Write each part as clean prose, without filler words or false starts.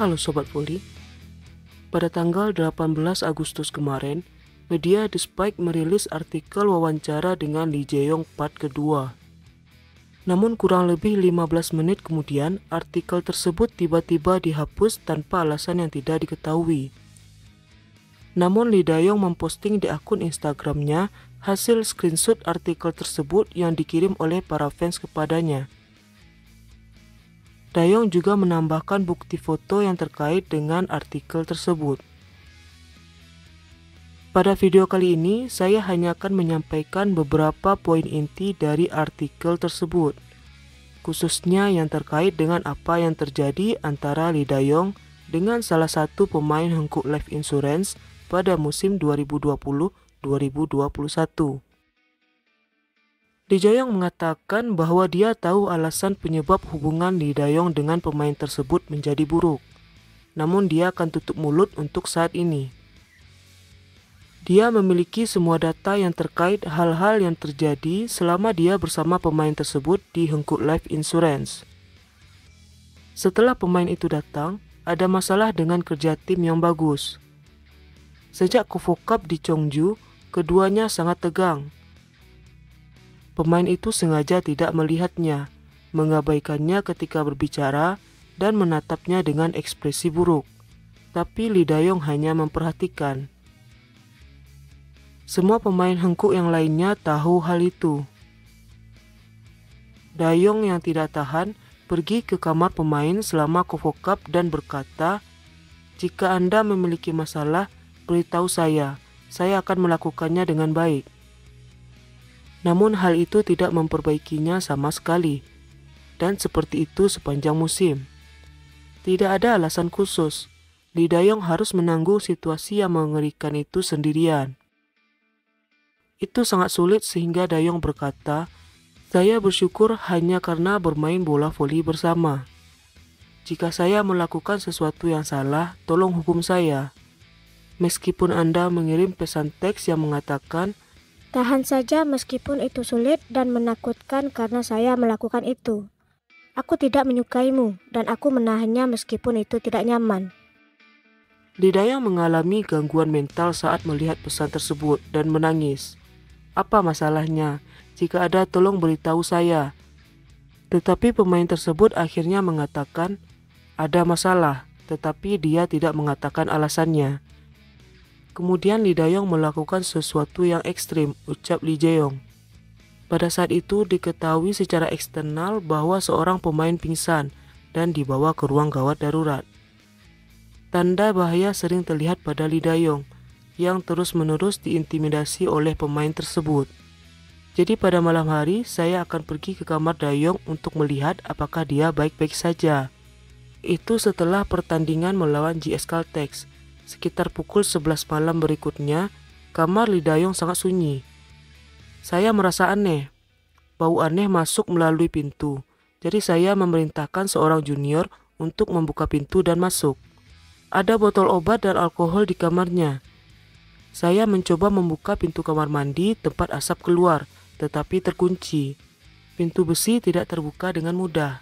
Halo Sobat Voli, pada tanggal 18 Agustus kemarin, media The Spike merilis artikel wawancara dengan Lee Jae-yong part kedua. Namun kurang lebih 15 menit kemudian, artikel tersebut tiba-tiba dihapus tanpa alasan yang tidak diketahui. Namun Lee Jae-yong memposting di akun Instagramnya hasil screenshot artikel tersebut yang dikirim oleh para fans kepadanya. Jae-yong juga menambahkan bukti foto yang terkait dengan artikel tersebut. Pada video kali ini, saya hanya akan menyampaikan beberapa poin inti dari artikel tersebut, khususnya yang terkait dengan apa yang terjadi antara Lee Jae-yong dengan salah satu pemain Hankook Life Insurance pada musim 2020-2021. Lee Jae-yong mengatakan bahwa dia tahu alasan penyebab hubungan Lee Jae-yong dengan pemain tersebut menjadi buruk. Namun dia akan tutup mulut untuk saat ini. Dia memiliki semua data yang terkait hal-hal yang terjadi selama dia bersama pemain tersebut di Hankook Life Insurance. Setelah pemain itu datang, ada masalah dengan kerja tim yang bagus. Sejak KOFO Cup di Cheongju, keduanya sangat tegang. Pemain itu sengaja tidak melihatnya, mengabaikannya ketika berbicara, dan menatapnya dengan ekspresi buruk. Tapi Lee Jae-yong hanya memperhatikan. Semua pemain Hankook yang lainnya tahu hal itu. Jae-yong yang tidak tahan pergi ke kamar pemain selama KOFO Cup dan berkata, "Jika Anda memiliki masalah, beritahu saya akan melakukannya dengan baik." Namun hal itu tidak memperbaikinya sama sekali, dan seperti itu sepanjang musim. Tidak ada alasan khusus, Lee Jae-yong harus menanggung situasi yang mengerikan itu sendirian. Itu sangat sulit sehingga Jae-yong berkata, "Saya bersyukur hanya karena bermain bola voli bersama. Jika saya melakukan sesuatu yang salah, tolong hukum saya. Meskipun Anda mengirim pesan teks yang mengatakan, 'Tahan saja meskipun itu sulit dan menakutkan karena saya melakukan itu. Aku tidak menyukaimu dan aku menahannya meskipun itu tidak nyaman.'" Lee Jae-yong mengalami gangguan mental saat melihat pesan tersebut dan menangis. "Apa masalahnya? Jika ada, tolong beritahu saya." Tetapi pemain tersebut akhirnya mengatakan, "Ada masalah," tetapi dia tidak mengatakan alasannya. Kemudian Lee Jae-yong melakukan sesuatu yang ekstrim, ucap Lee Jae-yong. Pada saat itu diketahui secara eksternal bahwa seorang pemain pingsan dan dibawa ke ruang gawat darurat. Tanda bahaya sering terlihat pada Lee Jae-yong yang terus-menerus diintimidasi oleh pemain tersebut. Jadi pada malam hari saya akan pergi ke kamar Jae-yong untuk melihat apakah dia baik-baik saja. Itu setelah pertandingan melawan JS Caltex. Sekitar pukul 11 malam berikutnya, kamar Lee Jae-yong sangat sunyi. Saya merasa aneh. Bau aneh masuk melalui pintu. Jadi saya memerintahkan seorang junior untuk membuka pintu dan masuk. Ada botol obat dan alkohol di kamarnya. Saya mencoba membuka pintu kamar mandi tempat asap keluar, tetapi terkunci. Pintu besi tidak terbuka dengan mudah.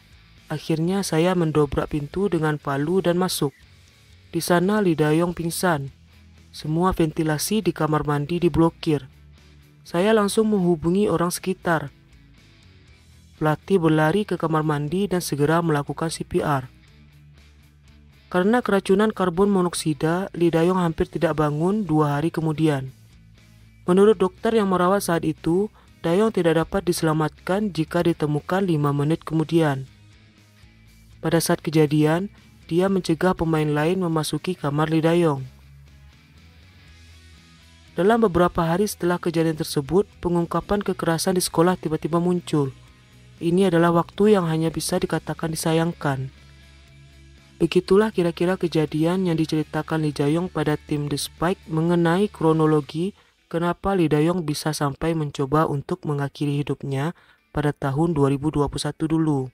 Akhirnya saya mendobrak pintu dengan palu dan masuk. Di sana Lee Jae-yong pingsan. Semua ventilasi di kamar mandi diblokir. Saya langsung menghubungi orang sekitar. Pelatih berlari ke kamar mandi dan segera melakukan CPR. Karena keracunan karbon monoksida, Lee Jae-yong hampir tidak bangun 2 hari kemudian. Menurut dokter yang merawat saat itu, Jae-yong tidak dapat diselamatkan jika ditemukan 5 menit kemudian. Pada saat kejadian, dia mencegah pemain lain memasuki kamar Lee Jae-yong. Dalam beberapa hari setelah kejadian tersebut, pengungkapan kekerasan di sekolah tiba-tiba muncul. Ini adalah waktu yang hanya bisa dikatakan disayangkan. Begitulah kira-kira kejadian yang diceritakan Lee Jae-yong pada tim The Spike mengenai kronologi kenapa Lee Jae-yong bisa sampai mencoba untuk mengakhiri hidupnya pada tahun 2021 dulu.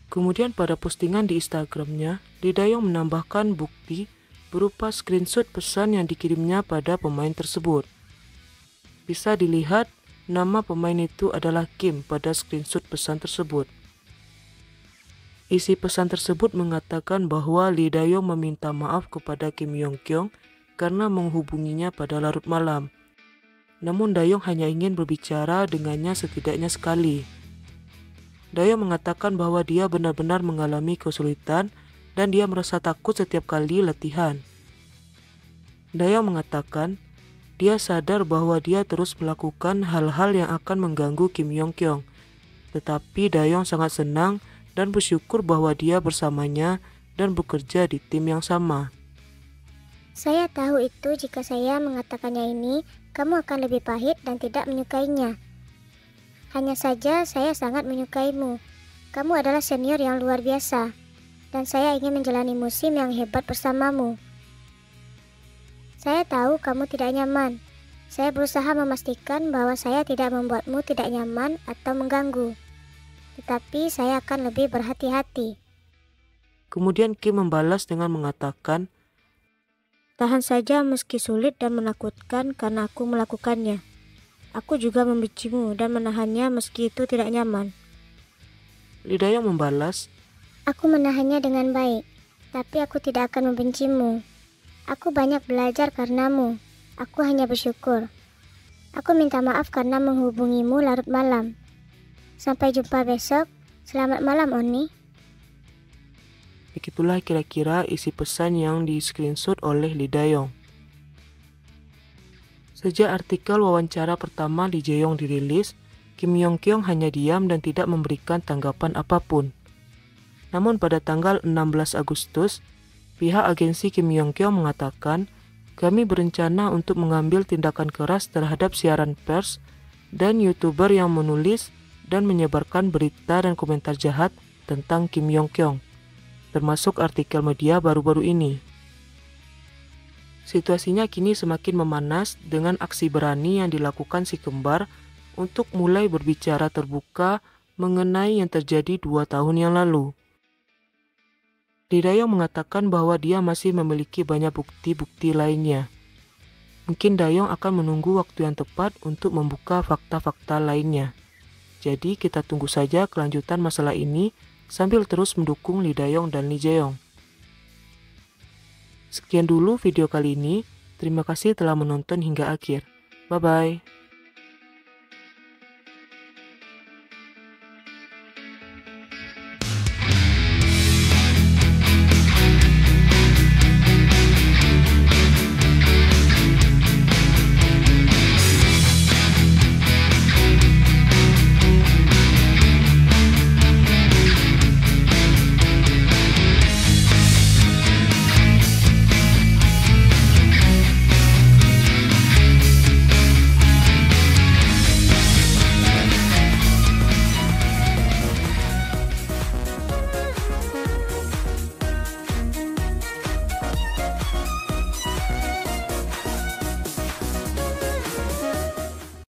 Kemudian pada postingan di Instagramnya, Lee Jae-yong menambahkan bukti berupa screenshot pesan yang dikirimnya pada pemain tersebut. Bisa dilihat nama pemain itu adalah Kim pada screenshot pesan tersebut. Isi pesan tersebut mengatakan bahwa Lee Dae-yong meminta maaf kepada Kim Yong-kyung karena menghubunginya pada larut malam. Namun Dae-yong hanya ingin berbicara dengannya setidaknya sekali. Dae-yong mengatakan bahwa dia benar-benar mengalami kesulitan dan dia merasa takut setiap kali latihan. Dae-yong mengatakan dia sadar bahwa dia terus melakukan hal-hal yang akan mengganggu Kim Yong-kyung. Tetapi Dae-yong sangat senang dan bersyukur bahwa dia bersamanya dan bekerja di tim yang sama. Saya tahu itu jika saya mengatakannya ini, kamu akan lebih pahit dan tidak menyukainya. Hanya saja saya sangat menyukaimu. Kamu adalah senior yang luar biasa, dan saya ingin menjalani musim yang hebat bersamamu. Saya tahu kamu tidak nyaman. Saya berusaha memastikan bahwa saya tidak membuatmu tidak nyaman atau mengganggu. Tetapi saya akan lebih berhati-hati. Kemudian Kim membalas dengan mengatakan, tahan saja meski sulit dan menakutkan karena aku melakukannya. Aku juga membencimu dan menahannya meski itu tidak nyaman. Lee Dae-yong membalas, aku menahannya dengan baik, tapi aku tidak akan membencimu. Aku banyak belajar karenamu. Aku hanya bersyukur. Aku minta maaf karena menghubungimu larut malam. Sampai jumpa besok. Selamat malam, Oni. Begitulah kira-kira isi pesan yang di-screenshot oleh Lee Dae-yong. Sejak artikel wawancara pertama Lee Jae-yong dirilis, Kim Yong-kyung hanya diam dan tidak memberikan tanggapan apapun. Namun pada tanggal 16 Agustus, pihak agensi Kim Yong-kyung mengatakan, kami berencana untuk mengambil tindakan keras terhadap siaran pers dan YouTuber yang menulis dan menyebarkan berita dan komentar jahat tentang Kim Yong-kyung, termasuk artikel media baru-baru ini. Situasinya kini semakin memanas dengan aksi berani yang dilakukan si kembar untuk mulai berbicara terbuka mengenai yang terjadi 2 tahun yang lalu. Lee Dae-yong mengatakan bahwa dia masih memiliki banyak bukti-bukti lainnya. Mungkin Dae-yong akan menunggu waktu yang tepat untuk membuka fakta-fakta lainnya. Jadi kita tunggu saja kelanjutan masalah ini sambil terus mendukung Lee Dae-yong dan Lee Jae-yong. Sekian dulu video kali ini. Terima kasih telah menonton hingga akhir. Bye-bye.